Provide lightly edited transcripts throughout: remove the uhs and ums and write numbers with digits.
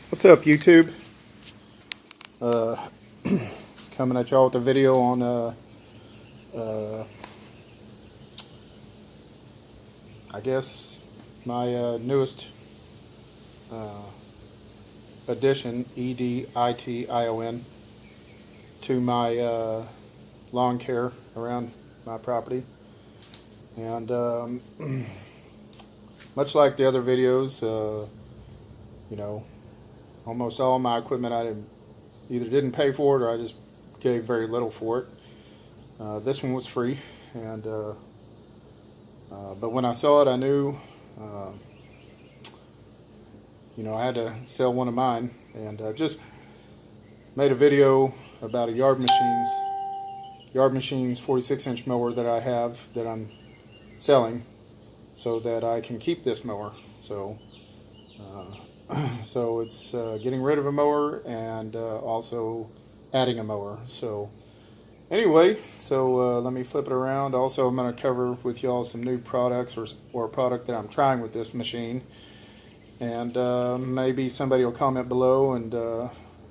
What's up, YouTube? Coming at y'all with a video on I guess my newest addition, EDITION, to my lawn care around my property. And much like the other videos, you know, almost all my equipment I either didn't pay for it or I just gave very little for it. This one was free, and but when I saw it, I knew, you know, I had to sell one of mine, and just made a video about a Yard Machines 46-inch mower that I have that I'm selling, so that I can keep this mower. So so it's getting rid of a mower and also adding a mower. So anyway, so let me flip it around. Also, I'm going to cover with y'all some new products or a product that I'm trying with this machine. And maybe somebody will comment below and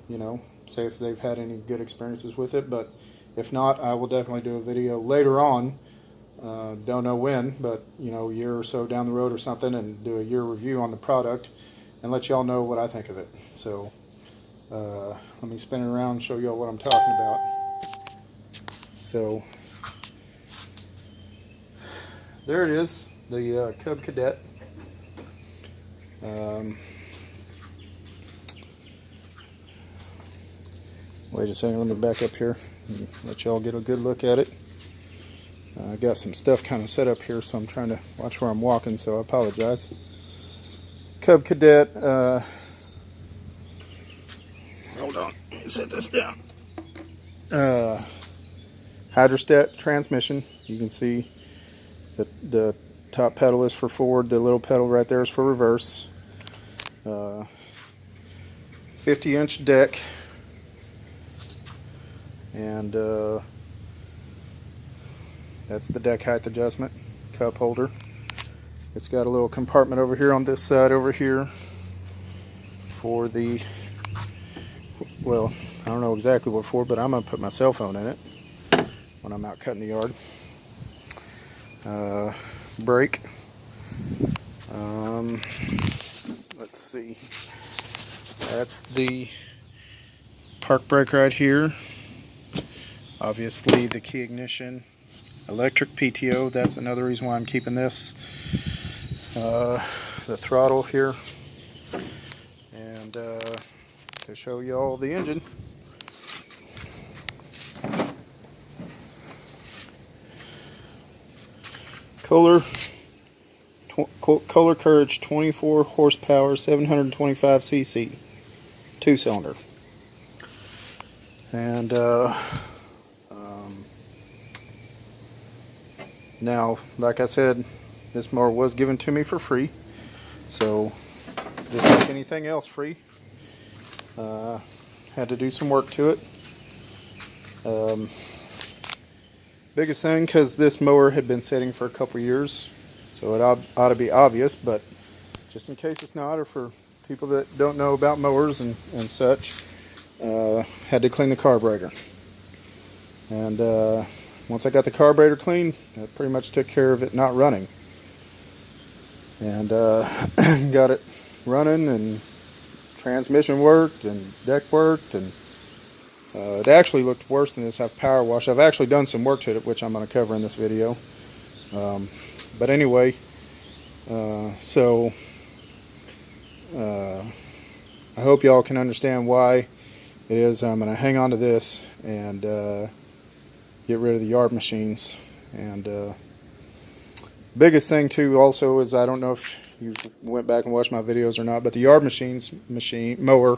you know, say if they've had any good experiences with it. But if not, I will definitely do a video later on. Don't know when, but you know, a year or so down the road or something, and do a year review on the product and let y'all know what I think of it. So let me spin it around and show y'all what I'm talking about. So there it is, the Cadet. Wait a second, let me back up here and let y'all get a good look at it. I got some stuff kind of set up here, so I'm trying to watch where I'm walking, so I apologize. Cadet, hold on, let me set this down. Hydrostat transmission. You can see that the top pedal is for forward, the little pedal right there is for reverse. 50-inch deck, and that's the deck height adjustment. Cup holder. It's got a little compartment over here on this side over here for the, well, I don't know exactly what for, but I'm going to put my cell phone in it when I'm out cutting the yard. Brake. Let's see. That's the park brake right here. Obviously the key ignition. Electric PTO, that's another reason why I'm keeping this. The throttle here, and to show you all the engine. Kohler Courage 24 horsepower, 725 cc, 2-cylinder. And now, like I said, this mower was given to me for free, so just like anything else free, had to do some work to it. Biggest thing, because this mower had been sitting for a couple years, so it ought to be obvious, but just in case it's not, or for people that don't know about mowers and such, had to clean the carburetor. And once I got the carburetor clean, that pretty much took care of it not running. And got it running, and transmission worked, and deck worked, and it actually looked worse than this. I've power washed. I've actually done some work to it, which I'm going to cover in this video. But anyway, so I hope y'all can understand why it is I'm going to hang on to this and get rid of the Yard Machines. And biggest thing too also is, I don't know if you went back and watched my videos or not, but the Yard Machines mower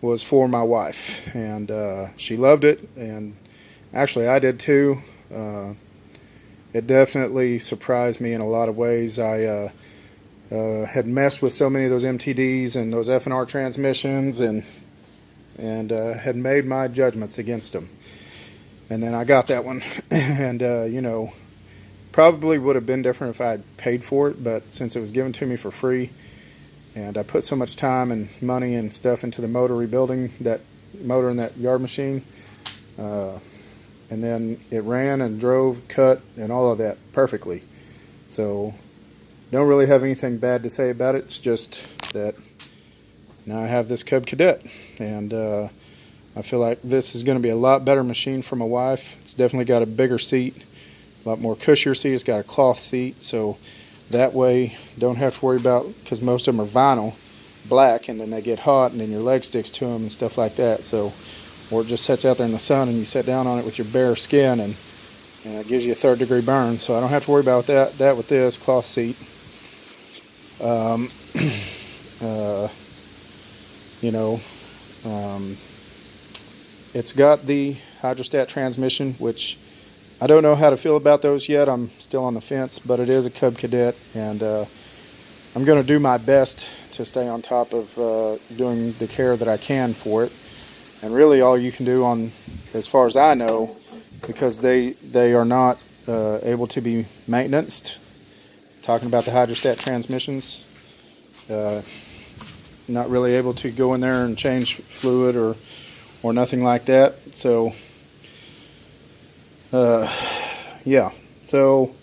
was for my wife, and she loved it, and actually I did too. It definitely surprised me in a lot of ways. I had messed with so many of those MTDs and those F&R transmissions, and had made my judgments against them. And then I got that one, and you know, probably would have been different if I had paid for it, but since it was given to me for free, and I put so much time and money and stuff into the motor, rebuilding that motor in that yard machine, and then it ran and drove, cut, and all of that perfectly. So don't really have anything bad to say about it. It's just that now I have this Cub Cadet, and I feel like this is going to be a lot better machine for my wife. It's definitely got a bigger seat, a lot more cushier seat. It's got a cloth seat, so that way don't have to worry about, because most of them are vinyl, black, and then they get hot and then your leg sticks to them and stuff like that. So, or it just sits out there in the sun and you sit down on it with your bare skin, and it gives you a 3rd-degree burn. So I don't have to worry about that with this cloth seat. You know, it's got the hydrostat transmission, which I don't know how to feel about those yet. I'm still on the fence, but it is a Cub Cadet, and I'm going to do my best to stay on top of doing the care that I can for it. And really all you can do, on, as far as I know, because they are not able to be maintenanced, talking about the hydrostat transmissions, not really able to go in there and change fluid or nothing like that. So yeah, so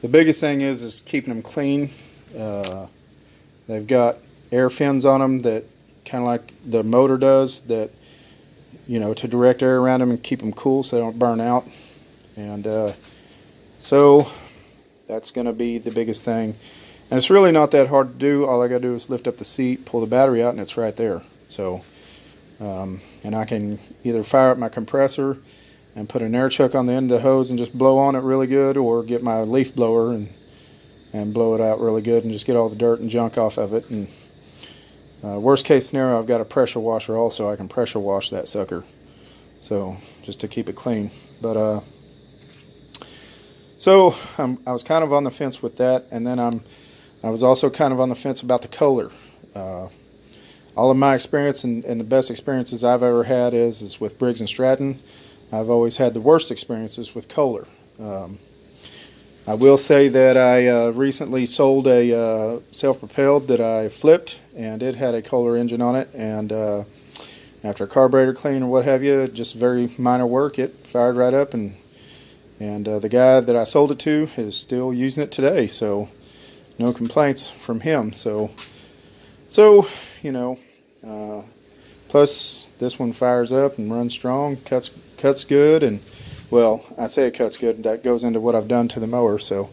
the biggest thing is keeping them clean. They've got air fins on them that kind of like the motor does, that, you know, to direct air around them and keep them cool so they don't burn out. And so that's going to be the biggest thing. And it's really not that hard to do. All I got to do is lift up the seat, pull the battery out, and it's right there. So, and I can either fire up my compressor and put an air chuck on the end of the hose and just blow on it really good, or get my leaf blower and blow it out really good and just get all the dirt and junk off of it. And worst case scenario, I've got a pressure washer also. I can pressure wash that sucker, so just to keep it clean. But so I was kind of on the fence with that, and then I was also kind of on the fence about the Kohler. All of my experience and the best experiences I've ever had is with Briggs & Stratton. I've always had the worst experiences with Kohler. I will say that I recently sold a self-propelled that I flipped, and it had a Kohler engine on it, and after a carburetor clean or what have you, just very minor work, it fired right up, and the guy that I sold it to is still using it today, so no complaints from him. So you know, plus this one fires up and runs strong, cuts good, and well, I say it cuts good, that goes into what I've done to the mower. So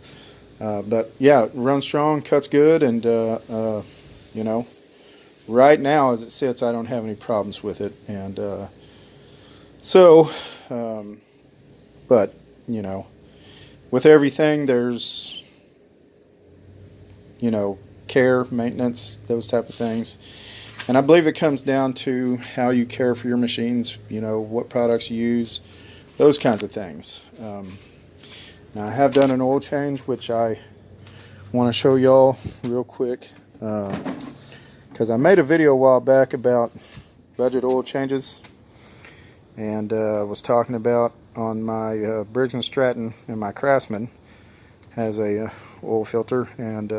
but yeah, it runs strong, cuts good, and you know, right now as it sits, I don't have any problems with it. And so but you know, with everything there's, you know, care, maintenance, those type of things. And I believe it comes down to how you care for your machines, you know, what products you use, those kinds of things. Now I have done an oil change, which I want to show y'all real quick, because I made a video a while back about budget oil changes, and was talking about on my Briggs & Stratton, and my Craftsman has a oil filter, and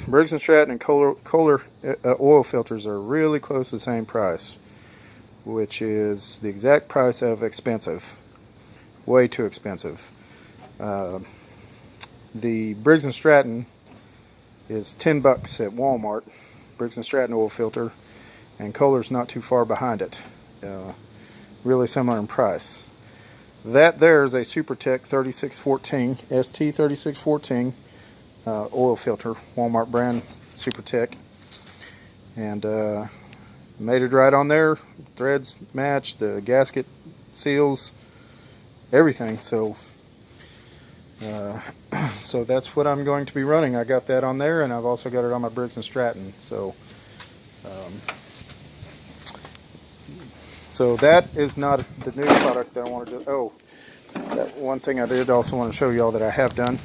Briggs & Stratton and Kohler oil filters are really close to the same price, which is the exact price of expensive, way too expensive. The Briggs & Stratton is $10 at Walmart, Briggs & Stratton oil filter, and Kohler's not too far behind it, really similar in price. That there is a SuperTech 3614, ST 3614 oil filter, Walmart brand SuperTech, and made it right on there. Threads match, the gasket seals, everything. So so that's what I'm going to be running. I got that on there, and I've also got it on my Briggs & Stratton. So so that is not the new product that I want to do. Oh, that one thing I did also want to show y'all that I have done.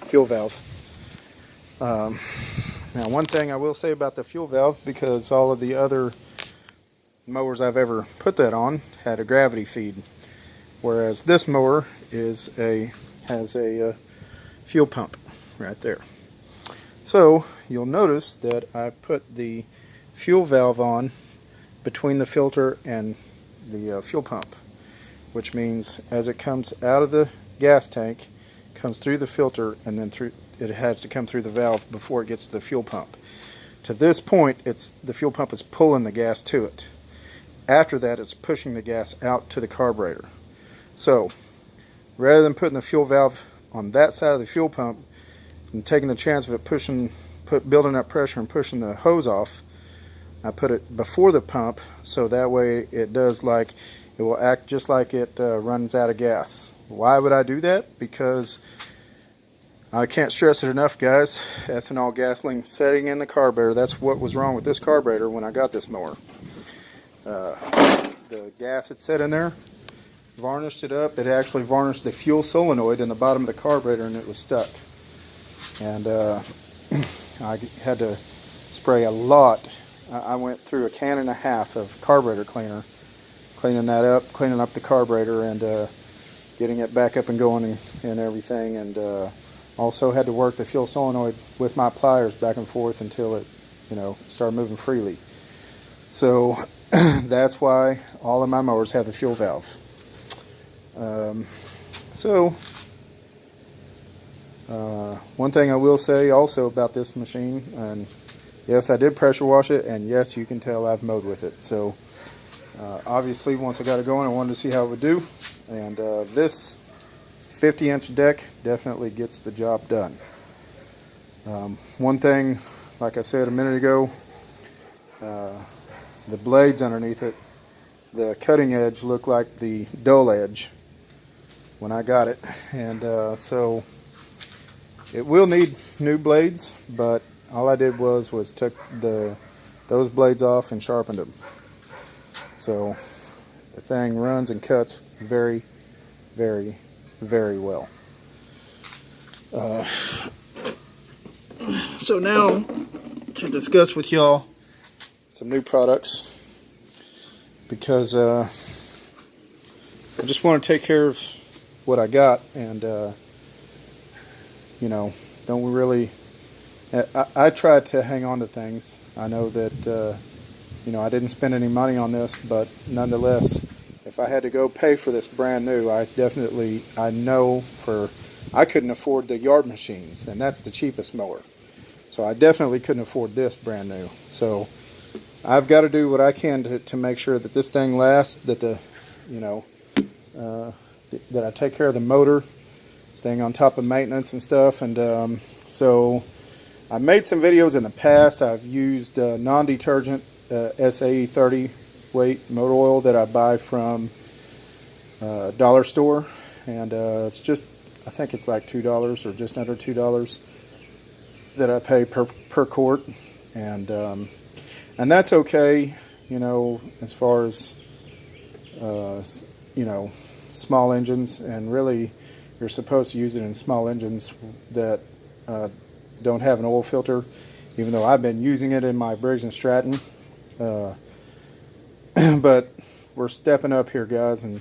Fuel valve. Now one thing I will say about the fuel valve, because all of the other mowers I've ever put that on had a gravity feed, whereas this mower has a fuel pump right there. So you'll notice that I put the fuel valve on between the filter and the fuel pump, which means as it comes out of the gas tank, comes through the filter, and then through, it has to come through the valve before it gets to the fuel pump. To this point, the fuel pump is pulling the gas to it. After that, it's pushing the gas out to the carburetor. So rather than putting the fuel valve on that side of the fuel pump and taking the chance of it building up pressure and pushing the hose off, I put it before the pump, so that way it will act just like it runs out of gas. Why would I do that? Because I can't stress it enough, guys. Ethanol gasoline setting in the carburetor. That's what was wrong with this carburetor when I got this mower. The gas had set in there, varnished it up. It actually varnished the fuel solenoid in the bottom of the carburetor, and it was stuck. And I had to spray a lot. I went through a can and a half of carburetor cleaner, cleaning up the carburetor, and getting it back up and going and everything. And also had to work the fuel solenoid with my pliers back and forth until it, started moving freely. So that's why all of my mowers have the fuel valve. One thing I will say also about this machine, and yes, I did pressure wash it, and yes, you can tell I've mowed with it. So obviously, once I got it going, I wanted to see how it would do, and this 50-inch deck definitely gets the job done. One thing, like I said a minute ago, the blades underneath it, the cutting edge looked like the dull edge when I got it, and so it will need new blades, but all I did was took those blades off and sharpened them. So the thing runs and cuts very, very, very well. So now to discuss with y'all some new products, because I just want to take care of what I got, and don't really. I tried to hang on to things. I know that I didn't spend any money on this, but nonetheless, if I had to go pay for this brand new, I couldn't afford the yard machines, and that's the cheapest mower. So I definitely couldn't afford this brand new. So I've got to do what I can to make sure that this thing lasts, that that I take care of the motor, staying on top of maintenance and stuff. And so I made some videos in the past. I've used non-detergent SAE 30 weight motor oil that I buy from dollar store, and it's just, I think it's like $2 or just under $2 that I pay per quart, and that's okay, as far as small engines, and really you're supposed to use it in small engines that don't have an oil filter, even though I've been using it in my Briggs & Stratton. But we're stepping up here, guys, and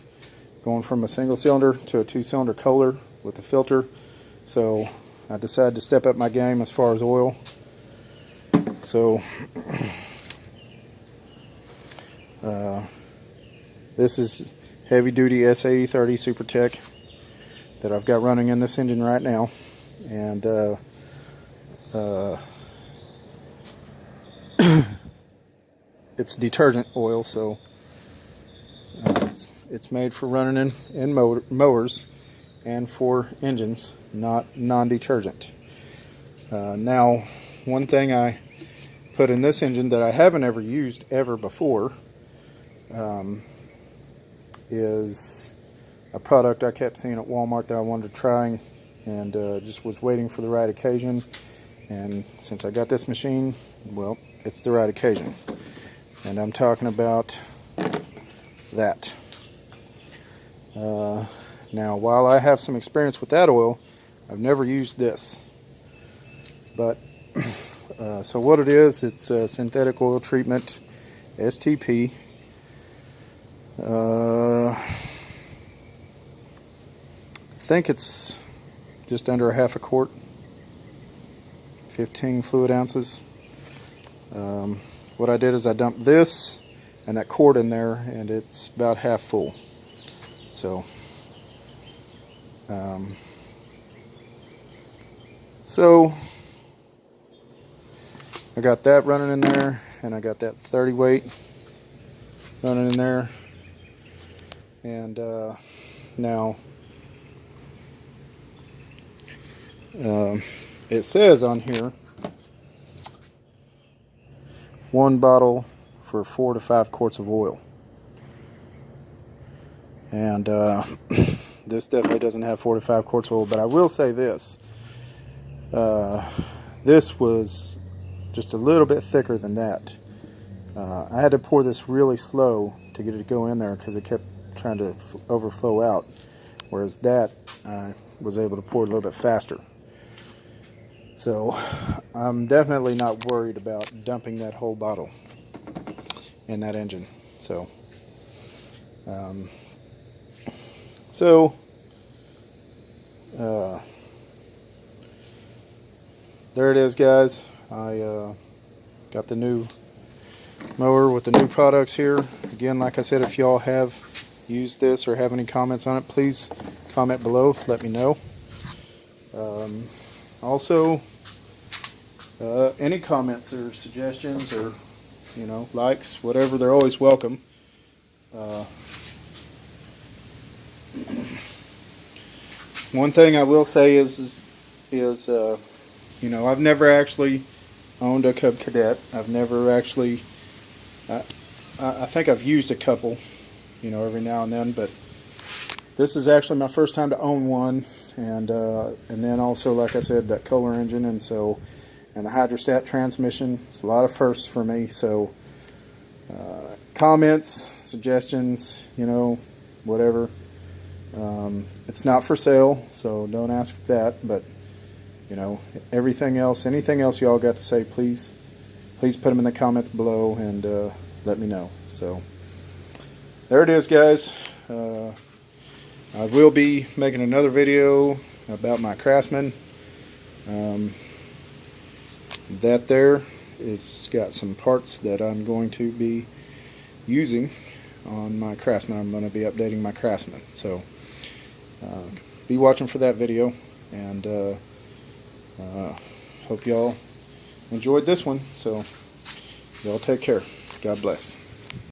going from a single cylinder to a 2-cylinder Kohler with a filter. So I decided to step up my game as far as oil. So this is heavy duty SAE 30 Super Tech that I've got running in this engine right now, and it's detergent oil, so it's made for running in mowers and for engines, not non-detergent. Now, one thing I put in this engine that I haven't ever used ever before is a product I kept seeing at Walmart that I wanted to try, and just was waiting for the right occasion. And since I got this machine, well, it's the right occasion. And I'm talking about that. Now, while I have some experience with that oil, I've never used this. But, so what it is, it's a synthetic oil treatment, STP. I think it's just under a half a quart, 15 fluid ounces. What I did is I dumped this and that quart in there, and it's about half full. So I got that running in there, and I got that 30 weight running in there, and now it says on here 1 bottle for 4 to 5 quarts of oil, and this definitely doesn't have 4 to 5 quarts of oil. But I will say this, this was just a little bit thicker than that. I had to pour this really slow to get it to go in there because it kept trying to overflow out, whereas that I was able to pour it a little bit faster. So I'm definitely not worried about dumping that whole bottle in that engine. So there it is, guys. I got the new mower with the new products here. Again, like I said, if y'all have used this or have any comments on it, please comment below, let me know. Also, any comments or suggestions or, you know, likes, whatever, they're always welcome. One thing I will say is you know, I've never actually owned a Cub Cadet. I've never actually, I think I've used a couple, you know, every now and then, but this is actually my first time to own one. And then also, like I said, that Kohler engine, and the hydrostat transmission. It's a lot of firsts for me. So comments, suggestions, you know, whatever. It's not for sale, so don't ask that. But you know, everything else, anything else y'all got to say, please put them in the comments below and let me know. So there it is, guys. I will be making another video about my Craftsman. That there is got some parts that I'm going to be using on my Craftsman. I'm going to be updating my Craftsman. So be watching for that video, and hope y'all enjoyed this one. So y'all take care. God bless.